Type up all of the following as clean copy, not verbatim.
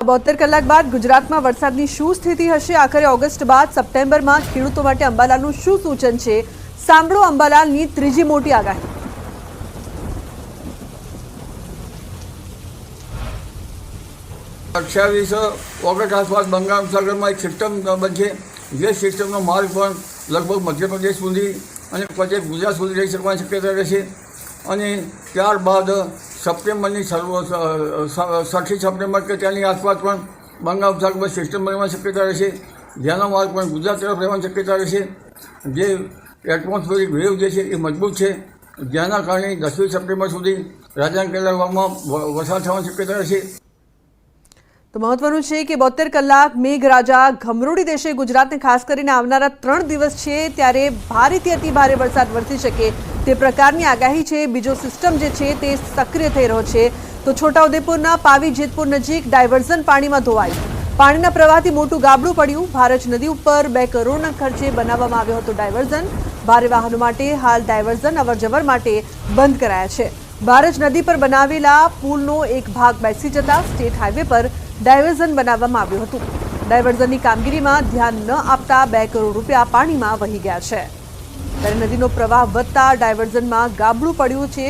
72 કલાક બાદ ગુજરાતમાં વરસાદની શું સ્થિતિ હશે? આખરે ઓગસ્ટ બાદ સપ્ટેમ્બરમાં ખેડૂતો માટે અંબાલાલનું શું સૂચન છે? સાંભળો અંબાલાલની ત્રીજી મોટી આગાહી। 28 ઓગસ્ટ આસપાસ બંગાળ ઉપસાગરમાં એક સિસ્ટમ બનશે, જે સિસ્ટમનો માર્ગ પણ લગભગ મધ્યપ્રદેશ સુધી અને પછી ગુજરાત સુધી રહી શકવાની શક્યતા રહેશે। અને ત્યારબાદ સપ્ટેમ્બરની 6 સપ્ટેમ્બર કે ત્યાંની આસપાસ પણ બંગાળ ઉપસાગરમાં સિસ્ટમ બનવાની શક્યતા રહેશે, જેનો માર્ગ પણ ગુજરાત તરફ રહેવાની શક્યતા રહેશે। જે એટમોસ્ફિયરિક વેવ જે છે એ મજબૂત છે, જેના કારણે 10મી સપ્ટેમ્બર સુધી રાજ્યના કેટલાક ભાગમાં વરસાદ થવાની શક્યતા રહેશે। તો મહત્વનું છે કે 72 કલાક મેઘરાજા ઘમરોડી દેશે ગુજરાતને। ખાસ કરીને આવનારા 3 દિવસ છે ત્યારે ભારેથી અતિ ભારે વરસાદ વરસી શકે તે પ્રકારની આગાહી છે। બીજો સિસ્ટમ જે છે તે સક્રિય થઈ રહ્યો છે। તો છોટાઉદેપુરના પાવી જેતપુર નજીક ડાયવર્ઝન પાણીમાં ધોવાયું। પાણીના પ્રવાહથી મોટું ગાબડું પડ્યું। ભારજ નદી ઉપર 2 કરોડના ખર્ચે બનાવવામાં આવ્યો હતો ડાયવર્ઝન। ભારે વાહનો માટે હાલ ડાયવર્ઝન અવરજવર માટે બંધ કરાયા છે। ભારજ નદી પર બનાવેલા પુલનો એક ભાગ બેસી જતા સ્ટેટ હાઈવે પર ડાયવર્ઝન બનાવવામાં આવ્યું હતું। ડાયવર્ઝનની કામગીરીમાં ધ્યાન ન આપતા 2 કરોડ રૂપિયા પાણીમાં વહી ગયા છે। ત્યારે નદીનો પ્રવાહ વધતા ડાયવર્ઝનમાં ગાબડું પડ્યું છે।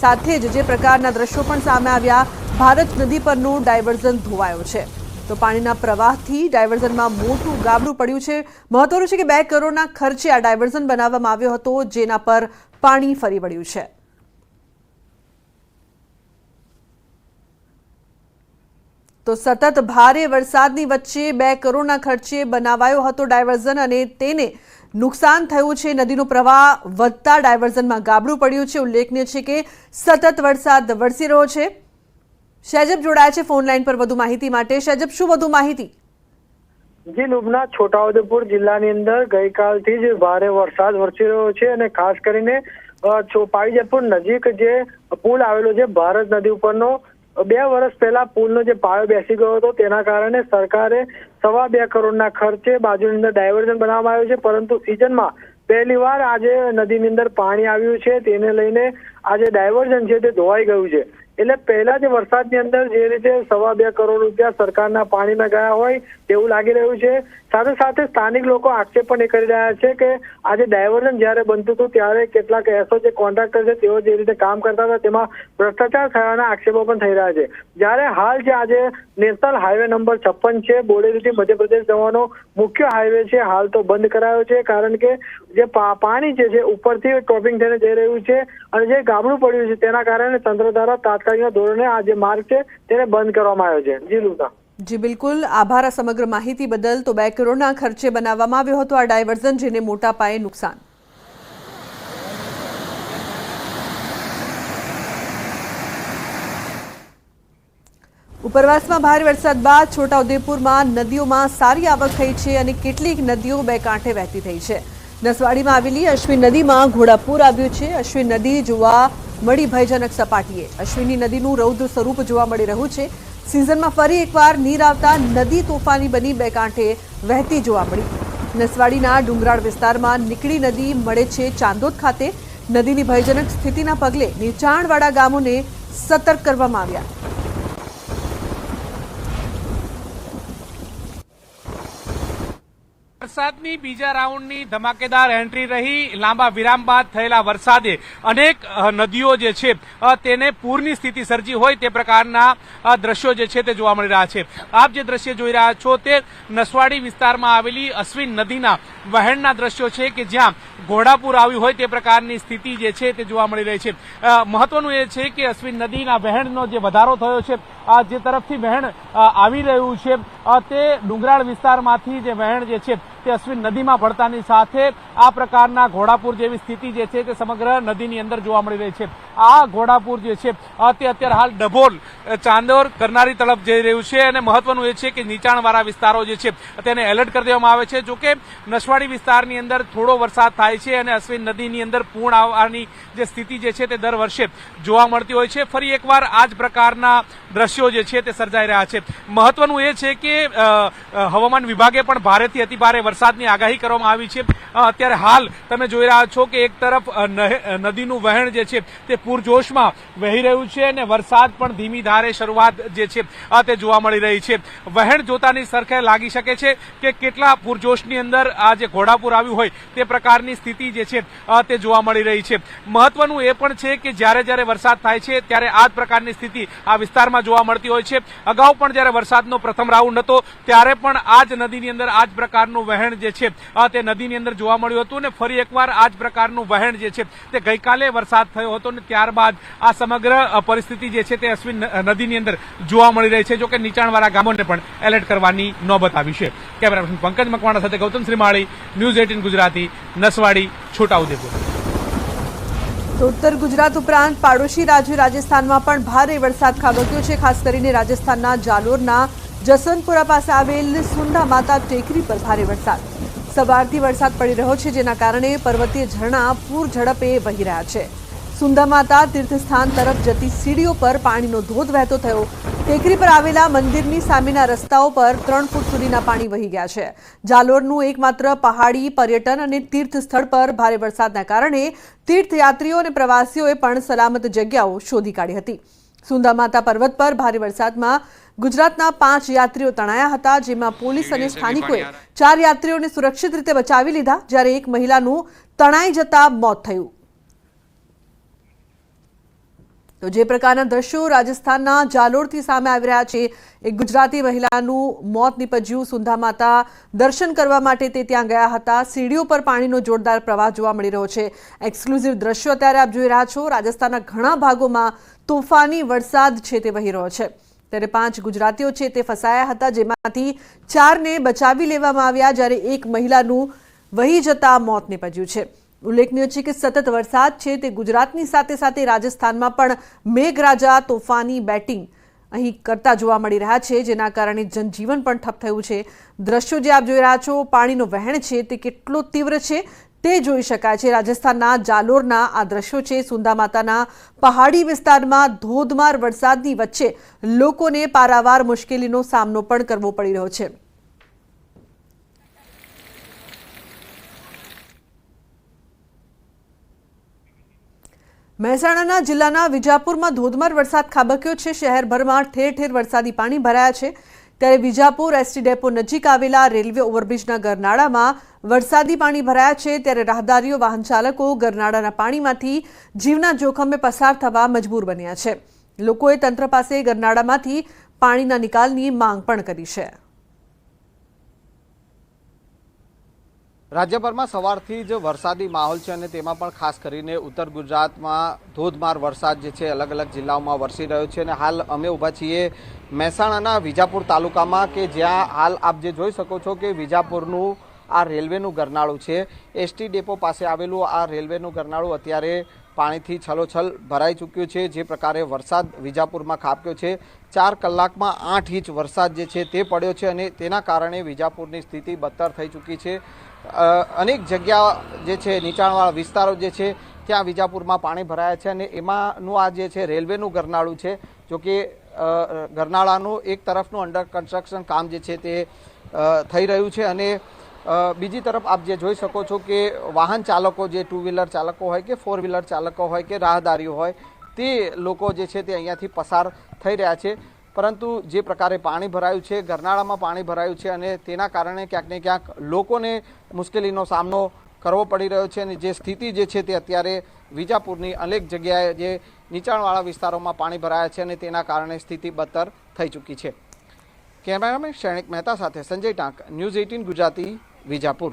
સાથે જ જે પ્રકારના દ્રશ્યો પણ સામે આવ્યા, ભારજ નદી પરનું ડાયવર્ઝન ધોવાયો છે। તો પાણીના પ્રવાહથી ડાયવર્ઝનમાં મોટું ગાબડું પડ્યું છે। મહત્વનું છે કે 2 કરોડના ખર્ચે આ ડાયવર્ઝન બનાવવામાં આવ્યો હતો, જેના પર પાણી ફરી વળ્યું છે। તો સતત ભારે વરસાદની વચ્ચે 2 કરોડના ખર્ચે બનાવાયો હતો ડાયવર્ઝન અને તેને નુકસાન થયું છે। નદીનો પ્રવાહ વધતા ડાયવર્ઝનમાં ગાબડું પડ્યું છે। ઉલ્લેખનીય છે કે સતત વરસાદ વરસી રહ્યો છે। શૈજબ જોડાયા છે ફોન લાઈન પર વધુ માહિતી માટે। શૈજબ, શું વધુ માહિતી? જી લુબના, છોટાઉદેપુર જિલ્લાની અંદર ગઈકાલથી જ ભારે વરસાદ વરસી રહ્યો છે અને ખાસ કરીને પાવી જેતપુર નજીક જે પુલ આવેલો છે ભારજ નદી ઉપરનો, 2 વર્ષ પહેલા પુલનો જે પાયો બેસી ગયો હતો તેના કારણે સરકારે 2.25 કરોડના ખર્ચે બાજુની અંદર ડાયવર્ઝન બનાવવામાં આવ્યું છે। પરંતુ સિઝનમાં પહેલીવાર આજે નદીની અંદર પાણી આવ્યું છે, તેને લઈને આજે ડાયવર્ઝન છે તે ધોવાઈ ગયું છે। એટલે પહેલા જે વરસાદની અંદર જે રીતે 2.25 કરોડ રૂપિયા સરકારના પાણીમાં ગયા હોય તેવું લાગી રહ્યું છે। સાથે સાથે સ્થાનિક લોકો આક્ષેપ પણ કરી રહ્યા છે કે આજે ડાયવર્ઝન જ્યારે બનતું હતું ત્યારે કેટલાક એસો જે કોન્ટ્રાક્ટર છે તેઓ જે રીતે કામ કરતા હતા તેમાં ભ્રષ્ટાચાર થયાના આક્ષેપો પણ થઈ રહ્યા છે। જ્યારે હાલ જે આજે નેશનલ હાઈવે નંબર 56 છે, બોડેલીથી મધ્યપ્રદેશ જવાનો મુખ્ય હાઈવે છે, હાલ તો બંધ કરાયો છે, કારણ કે જે પાણી જે છે ઉપરથી ટોપિંગ થઈને જઈ રહ્યું છે અને જે ગાબડું પડ્યું છે તેના કારણે તંત્ર દ્વારા તાત્કાલિક ધોરણે આ જે માર્ગ છે તેને બંધ કરવામાં આવ્યો છે। જી લુના। જી બિલકુલ, આભાર આ સમગ્ર માહિતી બદલ। તો 2 કરોડના ખર્ચે બનાવવામાં આવ્યો હતો આ ડાયવર્ઝન, જેને મોટા પાયે નુકસાન। ઉપરવાસમાં ભારે વરસાદ બાદ છોટાઉદેપુરમાં નદીઓમાં સારી આવક થઈ છે અને કેટલીક નદીઓ 2 કાંઠે વહેતી થઈ છે। નસવાડીમાં આવેલી અશ્વિન નદીમાં ઘોડાપૂર આવ્યું છે। અશ્વિન નદી જોવા મળી ભયજનક સપાટીએ। અશ્વિની નદીનું રૌદ્ર સ્વરૂપ જોવા મળી રહ્યું છે। સિઝનમાં ફરી એકવાર નીર આવતા નદી તોફાની બની 2 કાંઠે વહેતી જોવા મળી। નસવાડીના ડુંગરાળ વિસ્તારમાં નીકળી નદી મળે છે ચાંદોદ ખાતે। નદીની ભયજનક સ્થિતિના પગલે નીચાણવાળા ગામોને સતર્ક કરવામાં આવ્યા। વરસાદની બીજા રાઉન્ડની ધમાકેદાર એન્ટ્રી રહી। લાંબા વિરામ બાદ થયેલા વરસાદે અનેક નદીઓ જે છે તેને પૂરની સ્થિતિ સર્જી હોય તે પ્રકારના દ્રશ્યો જે છે તે જોવા મળી રહ્યા છે। આપ જે દ્રશ્ય જોઈ રહ્યા છો તે નસવાડી વિસ્તારમાં આવેલી અશ્વિન નદીના વહેણના દ્રશ્યો છે કે જ્યાં ઘોડાપૂર આવ્યું હોય તે પ્રકારની સ્થિતિ જે છે તે જોવા મળી રહી છે। મહત્વનું એ છે કે અશ્વિન નદીના વહેણનો જે વધારો થયો છે, જે તરફથી વહેણ આવી રહ્યું છે તે ડુંગરાળ વિસ્તારમાંથી જે વહેણ જે છે તે અશ્વિન નદીમાં પડતાની સાથે આ પ્રકારના ઘોડાપૂર જેવી સ્થિતિ જે છે તે સમગ્ર નદીની અંદર જોવા મળી રહી છે। આ ઘોડાપૂર જે છે તે અત્યારે હાલ ડભોલ, ચાંદોર, કરનારી તરફ જઈ રહ્યું છે અને મહત્વનું એ છે કે નીચાણવાળા વિસ્તારો જે છે તેને એલર્ટ કરી દેવામાં આવે છે। જોકે નસવાડી વિસ્તારની અંદર થોડો વરસાદ થાય છે અને અશ્વિન નદીની અંદર પૂર્ણ આવવાની જે સ્થિતિ જે છે તે દર વર્ષે જોવા મળતી હોય છે। ફરી એકવાર આ જ પ્રકારના દ્રશ્યો જે છે તે સર્જાઈ રહ્યા છે। મહત્વનું એ છે કે હવામાન વિભાગે પણ ભારેથી અતિ ભારે વરસાદની આગાહી કરવામાં આવી છે। અત્યારે હાલ તમે જોઈ રહ્યા છો કે એક તરફ નદીનું વહેણ જે છે તે પૂરજોશમાં વહી રહ્યું છે અને વરસાદ પણ ધીમી ધારે શરૂઆત જે છે તે જોવા મળી રહી છે. વહેણ જોતાની સરખે લાગી શકે છે કે કેટલા પૂરજોશની અંદર આ જે ઘોડાપુર આવ્યું હોય તે પ્રકારની સ્થિતિ જે છે તે જોવા મળી રહી છે. મહત્વનું એ પણ છે કે જ્યારે વરસાદ થાય છે ત્યારે આ જ પ્રકારની સ્થિતિ આ વિસ્તારમાં જોવા મળતી હોય છે. અગાઉ પણ જ્યારે વરસાદનો પ્રથમ રાઉન્ડ હતો ત્યારે પણ આ જ નદીની અંદર આ જ પ્રકારનું વહેણ જે છે તે નદીની અંદર જોવા મળ્યું હતું અને ફરી એકવાર આ જ પ્રકારનું વહેણ જે છે તે ગઈકાલે વરસાદ થયો હતો અને ત્યારબાદ આ સમગ્ર પરિસ્થિતિ જે છે તે અશ્વિન નદીની અંદર જોવા મળી રહી છે. જોકે નીચાણવાળા ગામોને પણ એલર્ટ કરવાની નોબત આવી છે. કેમેરામેન પંકજ મકવાણા સાથે ગૌતમ શ્રીમાળી, ન્યૂઝ 18 ગુજરાતી, નસવાડી, છોટાઉદેપુર. તો ઉત્તર ગુજરાત ઉપરાંત પાડોશી રાજ્ય રાજસ્થાનમાં પણ ભારે વરસાદ ખાબક્યો છે. ખાસ કરીને રાજસ્થાનના જાલોરના જસવંતપુરા પાસે આવેલ સુંડા માતા ટેકરી પર ભારે વરસાદ. સવારથી વરસાદ પડી રહ્યો છે, જેના કારણે પર્વતીય ઝરણા પૂર ઝડપે વહી રહ્યા છે. સુંદા માતા તીર્થસ્થાન તરફ જતી સીડીઓ પર પાણીનો ધોધ વહેતો થયો. ટેકરી પર આવેલા મંદિરની સામેના રસ્તાઓ પર 3 ફૂટ સુધીના પાણી વહી ગયા છે. જાલોરનું એકમાત્ર પહાડી પર્યટન અને તીર્થ સ્થળ પર ભારે વરસાદના કારણે તીર્થયાત્રીઓ અને પ્રવાસીઓએ પણ સલામત જગ્યાઓ શોધી કાઢી હતી. સુંદા માતા પર્વત પર ભારે વરસાદમાં ગુજરાતના 5 યાત્રીઓ તણાયા હતા, જેમાં પોલીસ અને સ્થાનિકોએ 4 યાત્રીઓને સુરક્ષિત રીતે બચાવી લીધા, જ્યારે એક મહિલાનું તણાઈ જતા મોત થયું. તો જે પ્રકારના દ્રશ્યો રાજસ્થાનના જાલોરથી સામે આવી રહ્યા છે, એક ગુજરાતી મહિલાનું મોત નીપજ્યું. સુંદા માતા દર્શન કરવા માટે તે ત્યાં ગયા હતા. સીડીઓ પર પાણીનો જોરદાર પ્રવાહ જોવા મળી રહ્યો છે. એક્સક્લુઝિવ દ્રશ્યો અત્યારે આપ જોઈ રહ્યા છો. રાજસ્થાનના ઘણા ભાગોમાં તોફાની વરસાદ છે તે વહી રહ્યો છે. ત્યારે 5 ગુજરાતીઓ છે તે ફસાયા હતા, જેમાંથી 4ને બચાવી લેવામાં આવ્યા, જ્યારે એક મહિલાનું વહી જતા મોત નીપજ્યું છે. ઉલ્લેખનીય છે કે સતત વરસાદ છે તે ગુજરાતની સાથે સાથે રાજસ્થાનમાં પણ મેઘરાજા તોફાની બેટિંગ અહીં કરતા જોવા મળી રહ્યા છે, જેના કારણે જનજીવન પણ ઠપ થયું છે. દ્રશ્યો જે આપ જોઈ રહ્યા છો, પાણીનો વહેણ છે તે કેટલો તીવ્ર છે તે જોઈ શકાય છે. રાજસ્થાનના જાલોરના આ દ્રશ્યો છે. સુંદા માતાના પહાડી વિસ્તારમાં ધોધમાર વરસાદની વચ્ચે લોકોને પારાવાર મુશ્કેલીનો સામનો પણ કરવો પડી રહ્યો છે. મહેસાણા જિલ્લાના વિજાપુરમાં ધોધમાર વરસાદ ખાબક્યો છે. શહેરભરમાં ઠેર ઠેર વરસાદી પાણી ભરાયા છે. ત્યારે વિજાપુર એસટી ડેપો નજીક આવેલા રેલવે ઓવરબ્રિજના ગરનાળામાં વરસાદી પાણી ભરાયા છે. ત્યારે રાહદારીઓ, વાહન ચાલકો ગરનાળાના પાણીમાંથી જીવના જોખમે પસાર થવા મજબૂર બન્યા છે. લોકોએ તંત્ર પાસે ગરનાળામાંથી પાણીના નિકાલની માંગ પણ કરી છે. રાજ્યભરમાં સવારથી જ વરસાદી માહોલ છે અને તેમાં પણ ખાસ કરીને ઉત્તર ગુજરાતમાં ધોધમાર વરસાદ જે છે અલગ અલગ જિલ્લાઓમાં વરસી રહ્યો છે. અને હાલ અમે ઊભા છીએ મહેસાણાના વિજાપુર તાલુકામાં, કે જ્યાં હાલ આપ જે જોઈ શકો છો કે વિજાપુરનું આ રેલવેનું ગરનાળું છે. એસટી ડેપો પાસે આવેલું આ રેલવેનું ગરનાળું અત્યારે પાણીથી છલોછલ ભરાઈ ચૂક્યું છે. જે પ્રકારે વરસાદ વિજાપુરમાં ખાબક્યો છે, 4 કલાકમાં 8 ઇંચ વરસાદ જે છે તે પડ્યો છે અને તેના કારણે વિજાપુરની સ્થિતિ બદતર થઈ ચૂકી છે. અનેક જગ્યા જે છે નીચાણવાળા વિસ્તારો જે છે ત્યાં વિજાપુરમાં પાણી ભરાયા છે અને એમાંનું આ જે છે રેલવેનું ગરનાળું છે. જો કે ગરનાળાનું એક તરફનું અંડર કન્સ્ટ્રક્શન કામ જે છે તે થઈ રહ્યું છે અને બીજી તરફ આપ જે જોઈ શકો છો કે વાહન ચાલકો, જે 2 વ્હીલર ચાલકો હોય કે 4 વ્હીલર ચાલકો હોય કે રાહદારીઓ હોય, તે લોકો જે છે તે અહીંયાથી પસાર થઈ રહ્યા છે. પરંતુ જે પ્રકારે પાણી ભરાયું છે, ગરનાળામાં પાણી ભરાયું છે અને તેના કારણે ક્યાંક ને ક્યાંક લોકોને મુશ્કેલીનો સામનો કરવો પડી રહ્યો છે. અને જે સ્થિતિ જે છે તે અત્યારે વિજાપુરની અનેક જગ્યાએ જે નીચાણવાળા વિસ્તારોમાં પાણી ભરાયા છે અને તેના કારણે સ્થિતિ બદતર થઈ ચૂકી છે. કેમેરામેન શૈનિક મહેતા સાથે સંજય ટાંક, ન્યૂઝ 18 ગુજરાતી, વિજાપુર.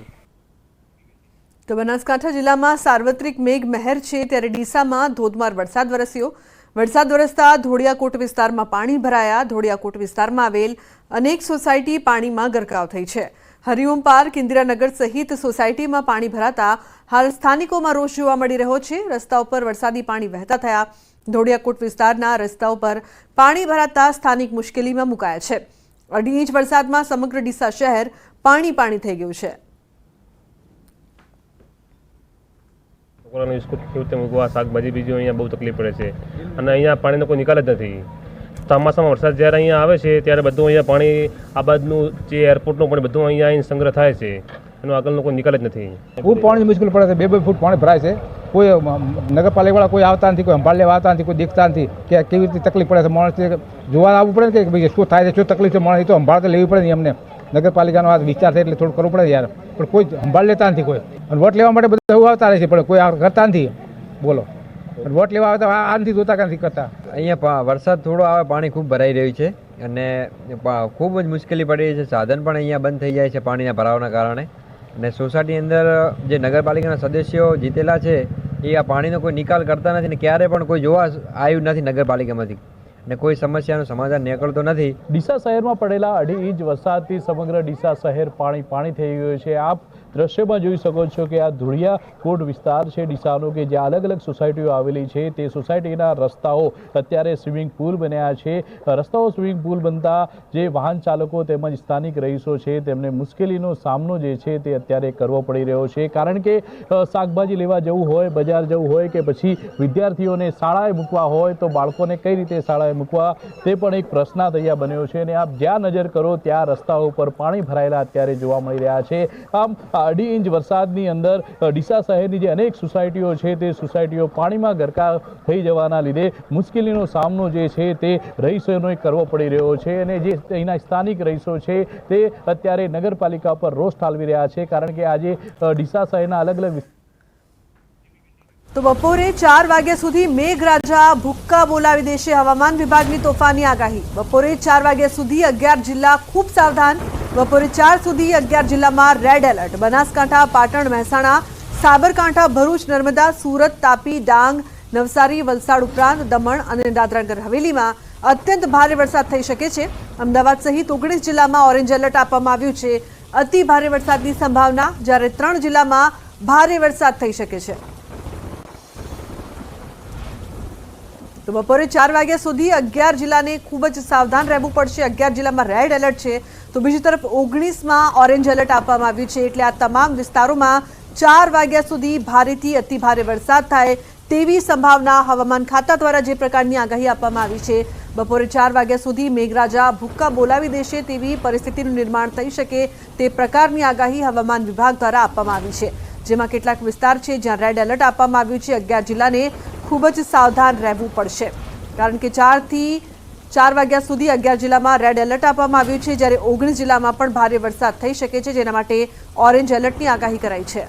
તો બનાસકાંઠા જિલ્લામાં સાર્વત્રિક મેઘમહેર છે, ત્યારે ડીસામાં ધોધમાર વરસાદ વરસ્યો. વરસાદ વરસતા ધોળિયાકોટ વિસ્તારમાં પાણી ભરાયા. ધોળિયાકોટ વિસ્તારમાં આવેલ અનેક સોસાયટી પાણીમાં ગરકાવ થઈ છે. હરિઓમ પાર્ક, ઇન્દિરાનગર સહિત સોસાયટીમાં પાણી ભરાતા હાલ સ્થાનિકોમાં રોષ જોવા મળી રહ્યો છે. રસ્તા ઉપર વરસાદી પાણી વહેતા થયા. ધોળિયાકોટ વિસ્તારના રસ્તાઓ પર પાણી ભરાતા સ્થાનિક મુશ્કેલીમાં મુકાયા છે. 2.5 ઇંચ વરસાદમાં સમગ્ર ડીસા શહેર પાણી થઈ ગયું છે. છોકરાનું સ્કૂલ ખેડૂતે મૂકવા, શાકભાજી બીજું અહીંયા બહુ તકલીફ પડે છે અને અહીંયા પાણીનો કોઈ નિકાલ જ નથી. ચોમાસામાં વરસાદ જ્યારે અહીંયા આવે છે ત્યારે બધું અહીંયા પાણી, આ બાજુનું જે એરપોર્ટનું પાણી બધું અહીંયા આવીને સંગ્રહ થાય છે, એનો આગળનો કોઈ નિકાલ જ નથી. ખૂબ પાણી મુશ્કેલ પડે છે. 2-2 ફૂટ પાણી ભરાય છે કોઈ નગરપાલિકાવાળા કોઈ આવતા નથી, કોઈ સંભાળ લેવા આવતા નથી, કોઈ દેખતા નથી કે કેવી રીતે તકલીફ પડે છે. માણસ જોવા આવવું પડે ને કે ભાઈ શું થાય છે, શું તકલીફ છે, માણસ એ તો સંભાળ તો લેવી પડે ને એમને. નગરપાલિકાનો આ વિચાર થાય એટલે થોડું કરવું પડે યાર, પણ કોઈ સંભાળ લેતા નથી કોઈ. અને વોટ લેવા માટે બધા એવું આવતા રહે છે પણ કોઈ કરતા નથી. બોલો, વોટ લેવા આવતા આ નથી જોતા કે નથી કરતા. અહીંયા વરસાદ થોડો આવે, પાણી ખૂબ ભરાઈ રહ્યું છે અને ખૂબ જ મુશ્કેલી પડી રહી છે. સાધન પણ અહીંયા બંધ થઈ જાય છે પાણીના ભરાવાના કારણે. અને સોસાયટી અંદર જે નગરપાલિકાના સદસ્યો જીતેલા છે એ આ પાણીનો કોઈ નિકાલ કરતા નથી ને ક્યારે પણ કોઈ જોવા આવ્યું નથી નગરપાલિકામાંથી, અને કોઈ સમસ્યાનું સમાધાન નીકળતો નથી. ડીસા શહેરમાં પડેલા 2.5 ઇંચ વરસાદથી સમગ્ર ડીસા શહેર પાણી થઈ ગયું છે. આપ દ્રશ્યમાં જોઈ શકો છો કે આ ધુળિયા કોટ વિસ્તાર છે ડીસાનો, કે જ્યાં અલગ અલગ સોસાયટીઓ આવેલી છે. તે સોસાયટીના રસ્તાઓ અત્યારે સ્વિમિંગ પુલ બન્યા છે. રસ્તાઓ સ્વિમિંગ પુલ બનતા જે વાહન ચાલકો તેમજ સ્થાનિક રહીશો છે તેમને મુશ્કેલીનો સામનો જે છે તે અત્યારે કરવો પડી રહ્યો છે. કારણ કે શાકભાજી લેવા જવું હોય, બજાર જવું હોય કે પછી વિદ્યાર્થીઓને શાળાએ મૂકવા હોય તો બાળકોને કઈ રીતે શાળાએ મૂકવા તે પણ એક પ્રશ્નાર્થ અહીંયા બન્યો છે. અને આપ જ્યાં નજર કરો ત્યાં રસ્તાઓ પર પાણી ભરાયેલા અત્યારે જોવા મળી રહ્યા છે. આમ 2.5 ઇંચ વરસાદની અંદર ડીસા શહેરની જે અનેક સોસાયટીઓ છે તે સોસાયટીઓ પાણીમાં ગરકાવ થઈ જવાના લીધે મુશ્કેલીનો સામનો જે છે તે રહીશોને કરવો પડી રહ્યો છે. અને જે અહીંના સ્થાનિક રહીશો છે તે અત્યારે નગરપાલિકા પર રોષ ઠાલવી રહ્યા છે, કારણ કે આજે ડીસા શહેરના અલગ અલગ તો બપોરે 4 વાગ્યા સુધી મેઘરાજા ભૂક્કા બોલાવી દેશે. હવામાન વિભાગની તોફાની આગાહી. બપોરે 4 વાગ્યા સુધી 11 જિલ્લા ખૂબ સાવધાન. બપોરે 4 સુધી 11 જિલ્લામાં રેડ એલર્ટ. બનાસકાંઠા, પાટણ, મહેસાણા, સાબરકાંઠા, ભરૂચ, નર્મદા, સુરત, તાપી, ડાંગ, નવસારી, વલસાડ ઉપરાંત દમણ અને દાદરાનગર હવેલીમાં અત્યંત ભારે વરસાદ થઈ શકે છે. અમદાવાદ સહિત 19 જિલ્લામાં ઓરેન્જ એલર્ટ આપવામાં આવ્યું છે. અતિ ભારે વરસાદની સંભાવના, જ્યારે 3 જિલ્લામાં ભારે વરસાદ થઈ શકે છે. તો બપોરે 4 વાગ્યા સુધી 11 જિલ્લાને ખૂબ જ સાવધાન રહેવું પડશે. 11 જિલ્લામાં રેડ એલર્ટ છે, તો બીજી તરફ 19માં ઓરેન્જ એલર્ટ આપવામાં આવ્યું છે. એટલે આ તમામ વિસ્તારોમાં 4 વાગ્યા સુધી ભારેથી અતિ ભારે વરસાદ થાય તેવી સંભાવના હવામાન ખાતા દ્વારા જે પ્રકારની આગાહી આપવામાં આવી છે. બપોરે 4 વાગ્યા સુધી મેઘરાજા ભૂક્કા બોલાવી દેશે તેવી પરિસ્થિતિનું નિર્માણ થઈ શકે તે પ્રકારની આગાહી હવામાન વિભાગ દ્વારા આપવામાં આવી છે. જેમાં કેટલાક વિસ્તાર છે જ્યાં રેડ એલર્ટ આપવામાં આવ્યું છે. 11 જિલ્લાને ખૂબ જ સાવધાન રહેવું પડશે, કારણ કે 4 વાગ્યા સુધી 11 જિલ્લામાં રેડ એલર્ટ આપવામાં આવ્યું છે, જ્યારે 19 જિલ્લામાં પણ ભારે વરસાદ થઈ શકે છે, જેના માટે ઓરેન્જ એલર્ટની આગાહી કરાઈ છે.